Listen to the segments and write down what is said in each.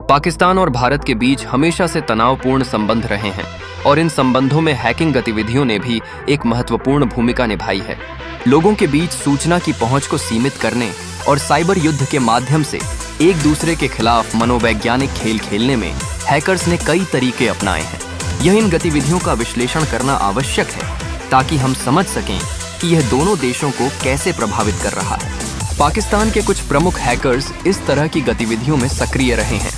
पाकिस्तान और भारत के बीच हमेशा से तनावपूर्ण संबंध रहे हैं और इन संबंधों में हैकिंग गतिविधियों ने भी एक महत्वपूर्ण भूमिका निभाई है। लोगों के बीच सूचना की पहुंच को सीमित करने और साइबर युद्ध के माध्यम से एक दूसरे के खिलाफ मनोवैज्ञानिक खेल खेलने में हैकर्स ने कई तरीके अपनाए हैं। यह इन गतिविधियों का विश्लेषण करना आवश्यक है ताकि हम समझ सकें कि यह दोनों देशों को कैसे प्रभावित कर रहा है। पाकिस्तान के कुछ प्रमुख हैकर्स इस तरह की गतिविधियों में सक्रिय रहे हैं।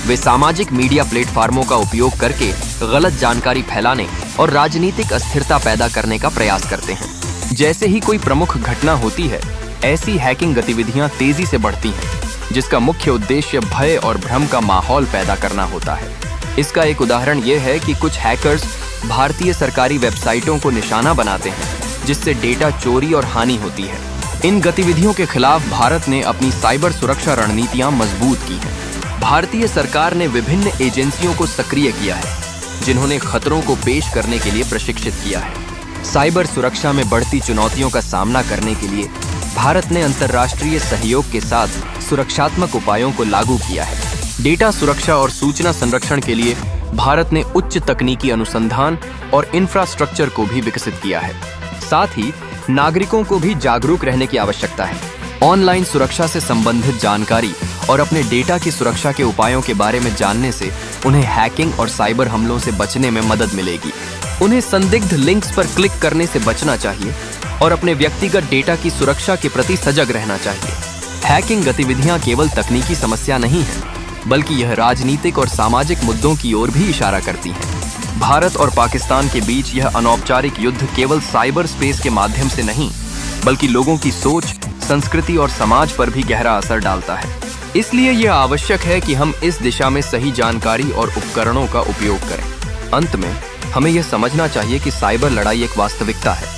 वे सामाजिक मीडिया प्लेटफार्मों का उपयोग करके गलत जानकारी फैलाने और राजनीतिक अस्थिरता पैदा करने का प्रयास करते हैं। जैसे ही कोई प्रमुख घटना होती है, ऐसी हैकिंग गतिविधियां तेजी से बढ़ती हैं, जिसका मुख्य उद्देश्य भय और भ्रम का माहौल पैदा करना होता है। इसका एक उदाहरण यह है कि कुछ हैकर्स भारतीय सरकारी वेबसाइटों को निशाना बनाते हैं, जिससे डेटा चोरी और हानि होती है। इन गतिविधियों के खिलाफ भारत ने अपनी साइबर सुरक्षा रणनीतियां मजबूत की हैं। भारतीय सरकार ने विभिन्न एजेंसियों को सक्रिय किया है, जिन्होंने खतरों को पेश करने के लिए प्रशिक्षित किया है। साइबर सुरक्षा में बढ़ती चुनौतियों का सामना करने के लिए भारत ने अंतर्राष्ट्रीय सहयोग के साथ सुरक्षात्मक उपायों को लागू किया है। डेटा सुरक्षा और सूचना संरक्षण के लिए भारत ने उच्च तकनीकी अनुसंधान और इंफ्रास्ट्रक्चर को भी विकसित किया है। साथ ही नागरिकों को भी जागरूक रहने की आवश्यकता है। ऑनलाइन सुरक्षा से संबंधित जानकारी और अपने डेटा की सुरक्षा के उपायों के बारे में जानने से उन्हें हैकिंग और साइबर हमलों से बचने में मदद मिलेगी। उन्हें संदिग्ध लिंक्स पर क्लिक करने से बचना चाहिए और अपने व्यक्तिगत डेटा की सुरक्षा के प्रति सजग रहना चाहिए। हैकिंग गतिविधियां केवल तकनीकी समस्या नहीं है, बल्कि यह राजनीतिक और सामाजिक मुद्दों की ओर भी इशारा करती है। भारत और पाकिस्तान के बीच यह अनौपचारिक युद्ध केवल साइबर स्पेस के माध्यम से नहीं, बल्कि लोगों की सोच, संस्कृति और समाज पर भी गहरा असर डालता है। इसलिए यह आवश्यक है कि हम इस दिशा में सही जानकारी और उपकरणों का उपयोग करें। अंत में हमें यह समझना चाहिए कि साइबर लड़ाई एक वास्तविकता है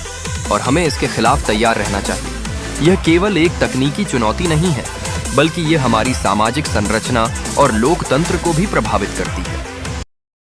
और हमें इसके खिलाफ तैयार रहना चाहिए। यह केवल एक तकनीकी चुनौती नहीं है, बल्कि यह हमारी सामाजिक संरचना और लोकतंत्र को भी प्रभावित करती है।